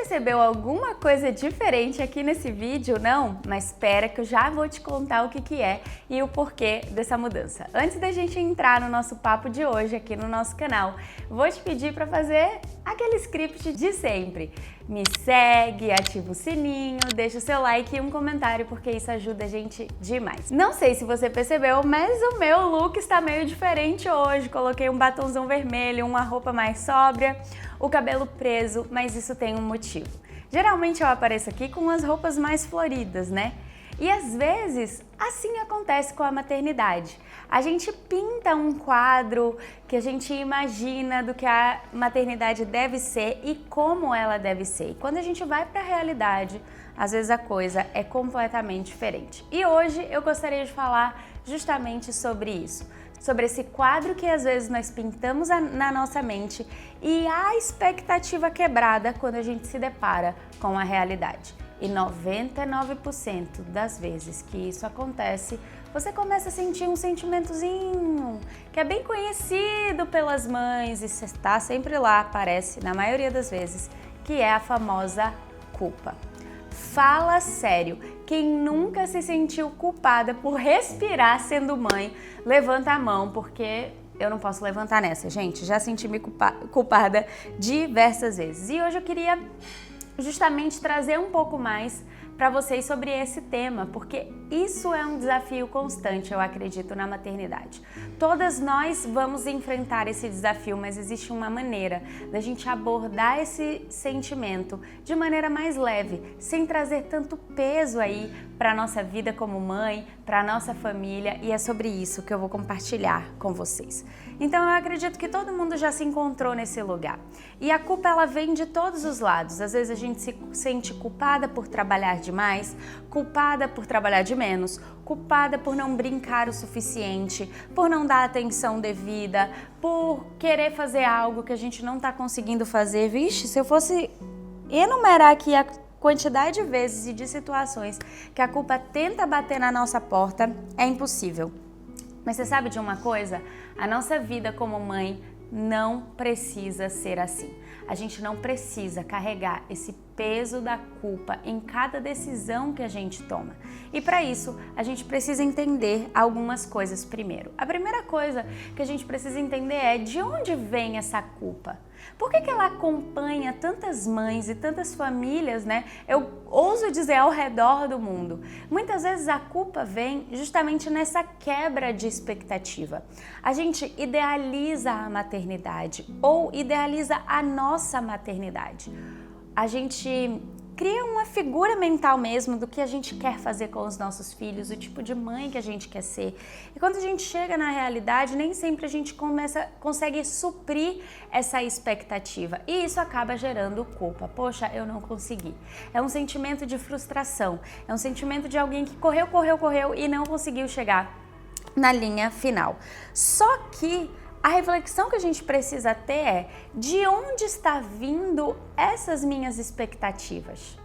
percebeu alguma coisa diferente aqui nesse vídeo, não? Mas espera que eu já vou te contar o que é e o porquê dessa mudança. Antes da gente entrar no nosso papo de hoje aqui no nosso canal, vou te pedir para fazer aquele script de sempre. Me segue, ativa o sininho, deixa o seu like e um comentário porque isso ajuda a gente demais. Não sei se você percebeu, mas o meu look está meio diferente hoje. Coloquei um batonzão vermelho, uma roupa mais sóbria, o cabelo preso, mas isso tem um motivo. Geralmente eu apareço aqui com as roupas mais floridas, né? E às vezes assim acontece com a maternidade. A gente pinta um quadro que a gente imagina do que a maternidade deve ser e como ela deve ser. E quando a gente vai para a realidade, às vezes a coisa é completamente diferente. E hoje eu gostaria de falar justamente sobre isso. Sobre esse quadro que às vezes nós pintamos na nossa mente e a expectativa quebrada quando a gente se depara com a realidade. E 99% das vezes que isso acontece, você começa a sentir um sentimentozinho que é bem conhecido pelas mães e está sempre lá, aparece na maioria das vezes, que é a famosa culpa. Fala sério, quem nunca se sentiu culpada por respirar sendo mãe, levanta a mão, porque eu não posso levantar nessa, gente. Já senti-me culpada diversas vezes. E hoje eu queria justamente trazer um pouco mais para vocês sobre esse tema, porque isso é um desafio constante, eu acredito, na maternidade. Todas nós vamos enfrentar esse desafio, mas existe uma maneira da gente abordar esse sentimento de maneira mais leve, sem trazer tanto peso aí para a nossa vida como mãe, para a nossa família, e é sobre isso que eu vou compartilhar com vocês. Então eu acredito que todo mundo já se encontrou nesse lugar. E a culpa ela vem de todos os lados. Às vezes a gente se sente culpada por trabalhar demais, culpada por trabalhar de menos, culpada por não brincar o suficiente, por não dar atenção devida, por querer fazer algo que a gente não está conseguindo fazer. Vixe, se eu fosse enumerar aqui a quantidade de vezes e de situações que a culpa tenta bater na nossa porta, é impossível. Mas você sabe de uma coisa? A nossa vida como mãe não precisa ser assim. A gente não precisa carregar esse peso da culpa em cada decisão que a gente toma. E para isso, a gente precisa entender algumas coisas primeiro. A primeira coisa que a gente precisa entender é de onde vem essa culpa. Por que ela acompanha tantas mães e tantas famílias, né? Eu ouso dizer ao redor do mundo. Muitas vezes a culpa vem justamente nessa quebra de expectativa. A gente idealiza a maternidade ou idealiza a nossa maternidade. A gente cria uma figura mental mesmo do que a gente quer fazer com os nossos filhos, o tipo de mãe que a gente quer ser. E quando a gente chega na realidade, nem sempre a gente consegue suprir essa expectativa. E isso acaba gerando culpa. Poxa, eu não consegui. É um sentimento de frustração. É um sentimento de alguém que correu e não conseguiu chegar na linha final. Só que a reflexão que a gente precisa ter é: de onde está vindo essas minhas expectativas?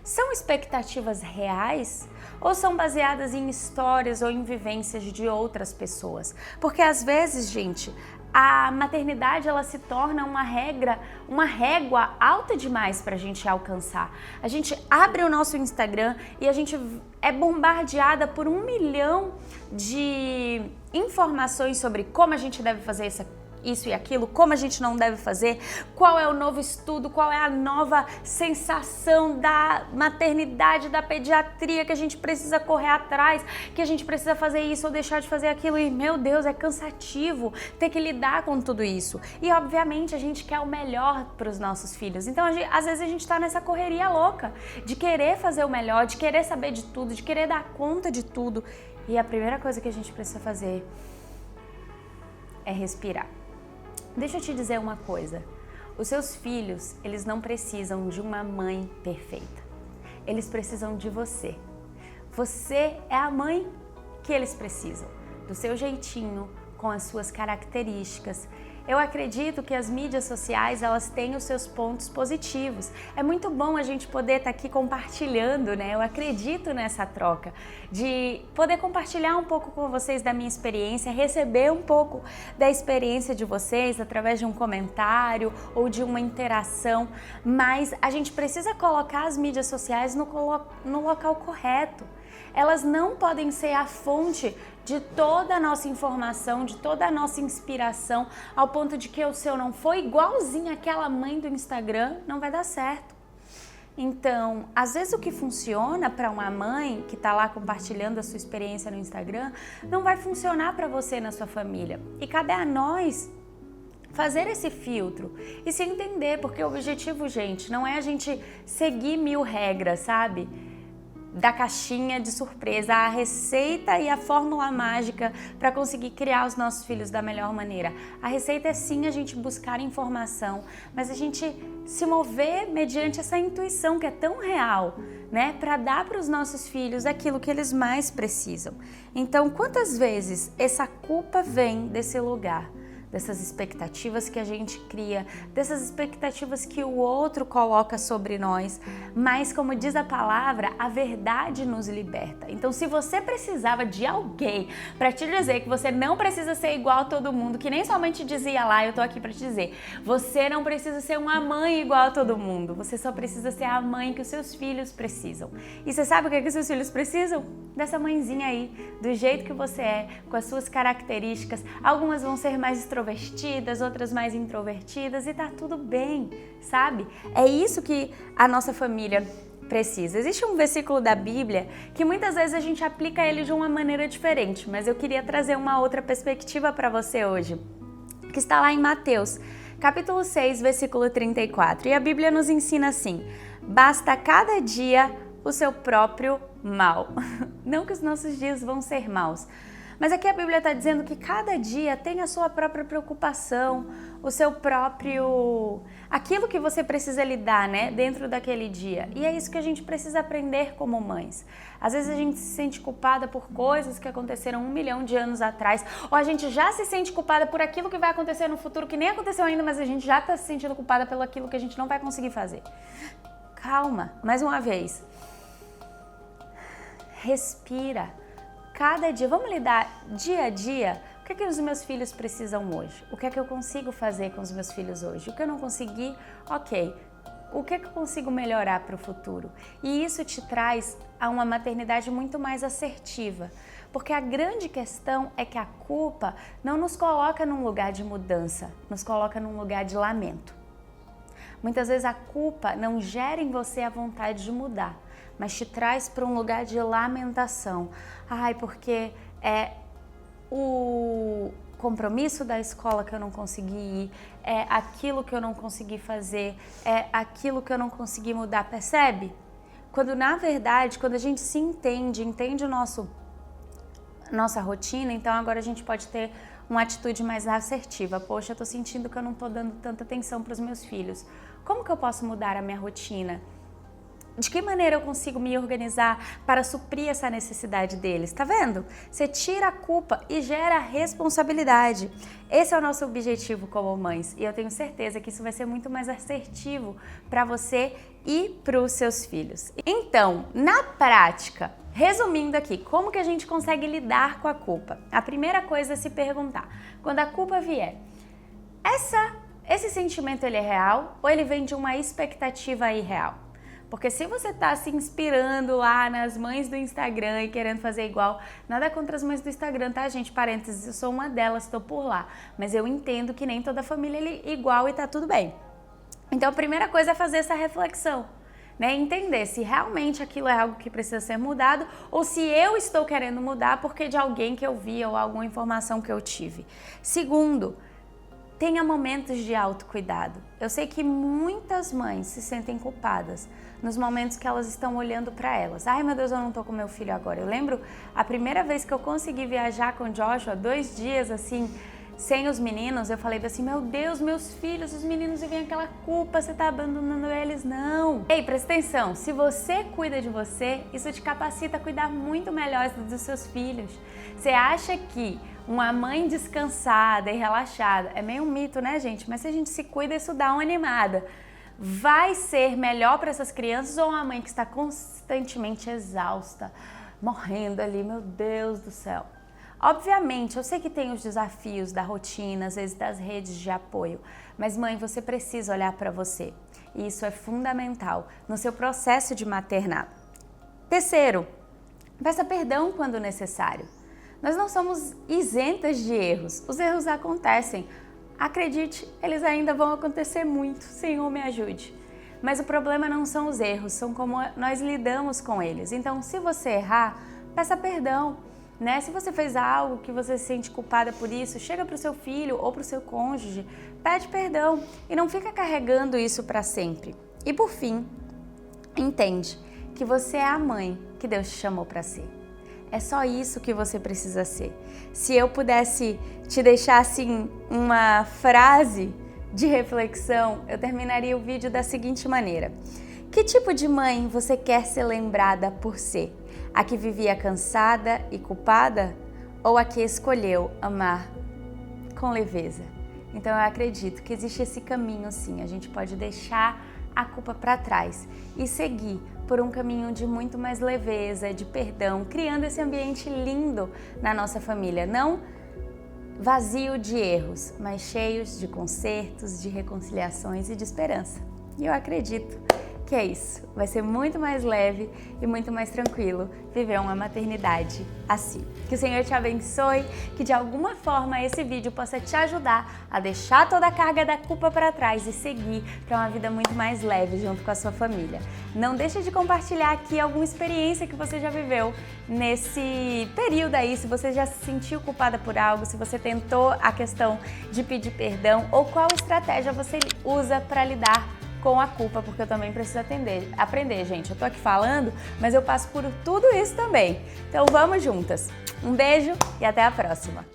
São expectativas reais ou são baseadas em histórias ou em vivências de outras pessoas? Porque às vezes, gente, a maternidade ela se torna uma régua alta demais para a gente alcançar. A gente abre o nosso Instagram e a gente é bombardeada por 1 milhão de informações sobre como a gente deve fazer isso e aquilo, como a gente não deve fazer, qual é o novo estudo, qual é a nova sensação da maternidade, da pediatria, que a gente precisa correr atrás, que a gente precisa fazer isso ou deixar de fazer aquilo. E, meu Deus, é cansativo ter que lidar com tudo isso. E, obviamente, a gente quer o melhor para os nossos filhos. Então, às vezes a gente está nessa correria louca de querer fazer o melhor, de querer saber de tudo, de querer dar conta de tudo. E a primeira coisa que a gente precisa fazer é respirar. Deixa eu te dizer uma coisa, os seus filhos, eles não precisam de uma mãe perfeita, eles precisam de você. Você é a mãe que eles precisam, do seu jeitinho, com as suas características. Eu acredito que as mídias sociais, elas têm os seus pontos positivos. É muito bom a gente poder estar aqui compartilhando, né? Eu acredito nessa troca, de poder compartilhar um pouco com vocês da minha experiência, receber um pouco da experiência de vocês através de um comentário ou de uma interação, mas a gente precisa colocar as mídias sociais no local correto. Elas não podem ser a fonte de toda a nossa informação, de toda a nossa inspiração, ao ponto de que se eu não for igualzinha àquela mãe do Instagram, não vai dar certo. Então, às vezes o que funciona para uma mãe que está lá compartilhando a sua experiência no Instagram, não vai funcionar para você na sua família. E cabe a nós fazer esse filtro e se entender, porque o objetivo, gente, não é a gente seguir 1000 regras, sabe? Da caixinha de surpresa, a receita e a fórmula mágica para conseguir criar os nossos filhos da melhor maneira. A receita é sim a gente buscar informação, mas a gente se mover mediante essa intuição que é tão real, né? Para dar para os nossos filhos aquilo que eles mais precisam. Então, quantas vezes essa culpa vem desse lugar? Dessas expectativas que a gente cria, dessas expectativas que o outro coloca sobre nós, mas como diz a palavra, a verdade nos liberta. Então, se você precisava de alguém para te dizer que você não precisa ser igual a todo mundo, que nem somente dizia lá, eu tô aqui para te dizer, você não precisa ser uma mãe igual a todo mundo, você só precisa ser a mãe que os seus filhos precisam. E você sabe o que os seus filhos precisam? Dessa mãezinha aí, do jeito que você é, com as suas características. Algumas vão ser mais extrovertidas, outras mais introvertidas e tá tudo bem, sabe? É isso que a nossa família precisa. Existe um versículo da Bíblia que muitas vezes a gente aplica ele de uma maneira diferente, mas eu queria trazer uma outra perspectiva para você hoje, que está lá em Mateus, capítulo 6, versículo 34. E a Bíblia nos ensina assim: basta cada dia o seu próprio mal. Não que os nossos dias vão ser maus, mas aqui a Bíblia está dizendo que cada dia tem a sua própria preocupação, o seu próprio... aquilo que você precisa lidar, né, dentro daquele dia. E é isso que a gente precisa aprender como mães. Às vezes a gente se sente culpada por coisas que aconteceram 1 milhão de anos atrás, ou a gente já se sente culpada por aquilo que vai acontecer no futuro, que nem aconteceu ainda, mas a gente já está se sentindo culpada pelo aquilo que a gente não vai conseguir fazer. Calma, mais uma vez. Respira. Cada dia, vamos lidar dia a dia. O que é que os meus filhos precisam hoje? O que é que eu consigo fazer com os meus filhos hoje? O que eu não consegui, ok. O que é que eu consigo melhorar para o futuro? E isso te traz a uma maternidade muito mais assertiva. Porque a grande questão é que a culpa não nos coloca num lugar de mudança, nos coloca num lugar de lamento. Muitas vezes a culpa não gera em você a vontade de mudar, mas te traz para um lugar de lamentação. Ai, porque é o compromisso da escola que eu não consegui ir, é aquilo que eu não consegui fazer, é aquilo que eu não consegui mudar, percebe? Quando na verdade, quando a gente se entende o nossa rotina, então agora a gente pode ter uma atitude mais assertiva. Poxa, eu tô sentindo que eu não tô dando tanta atenção para os meus filhos. Como que eu posso mudar a minha rotina? De que maneira eu consigo me organizar para suprir essa necessidade deles? Tá vendo? Você tira a culpa e gera a responsabilidade. Esse é o nosso objetivo como mães e eu tenho certeza que isso vai ser muito mais assertivo para você e para os seus filhos. Então, na prática, resumindo aqui, como que a gente consegue lidar com a culpa? A primeira coisa é se perguntar, quando a culpa vier, esse sentimento ele é real ou ele vem de uma expectativa irreal? Porque se você está se inspirando lá nas mães do Instagram e querendo fazer igual, nada contra as mães do Instagram, tá, gente? Parênteses, eu sou uma delas, estou por lá. Mas eu entendo que nem toda família é igual e tá tudo bem. Então a primeira coisa é fazer essa reflexão, né? Entender se realmente aquilo é algo que precisa ser mudado ou se eu estou querendo mudar porque de alguém que eu vi ou alguma informação que eu tive. Segundo, tenha momentos de autocuidado. Eu sei que muitas mães se sentem culpadas nos momentos que elas estão olhando para elas. Ai, meu Deus, eu não tô com meu filho agora. Eu lembro a primeira vez que eu consegui viajar com o Joshua, 2 dias assim, sem os meninos, eu falei assim, meu Deus, meus filhos, os meninos vivem aquela culpa, você tá abandonando eles, não. Ei, presta atenção, se você cuida de você, isso te capacita a cuidar muito melhor dos seus filhos. Você acha que uma mãe descansada e relaxada, é meio um mito, né, gente? Mas se a gente se cuida, isso dá uma animada. Vai ser melhor para essas crianças ou uma mãe que está constantemente exausta, morrendo ali, meu Deus do céu? Obviamente, eu sei que tem os desafios da rotina, às vezes das redes de apoio, mas mãe, você precisa olhar para você. E isso é fundamental no seu processo de maternado. Terceiro, peça perdão quando necessário. Nós não somos isentas de erros, os erros acontecem. Acredite, eles ainda vão acontecer muito, Senhor me ajude. Mas o problema não são os erros, são como nós lidamos com eles. Então, se você errar, peça perdão. Né? Se você fez algo que você se sente culpada por isso, chega para o seu filho ou para o seu cônjuge, pede perdão e não fica carregando isso para sempre. E por fim, entende que você é a mãe que Deus te chamou para ser. É só isso que você precisa ser. Se eu pudesse te deixar assim uma frase de reflexão, eu terminaria o vídeo da seguinte maneira: que tipo de mãe você quer ser lembrada por ser? A que vivia cansada e culpada ou a que escolheu amar com leveza? Então eu acredito que existe esse caminho sim, a gente pode deixar a culpa para trás e seguir por um caminho de muito mais leveza, de perdão, criando esse ambiente lindo na nossa família, não vazio de erros, mas cheios de consertos, de reconciliações e de esperança. E eu acredito que é isso, vai ser muito mais leve e muito mais tranquilo viver uma maternidade assim. Que o Senhor te abençoe, que de alguma forma esse vídeo possa te ajudar a deixar toda a carga da culpa para trás e seguir para uma vida muito mais leve junto com a sua família. Não deixe de compartilhar aqui alguma experiência que você já viveu nesse período aí, se você já se sentiu culpada por algo, se você tentou a questão de pedir perdão ou qual estratégia você usa para lidar com a culpa, porque eu também preciso aprender, gente. Eu tô aqui falando, mas eu passo por tudo isso também. Então vamos juntas. Um beijo e até a próxima!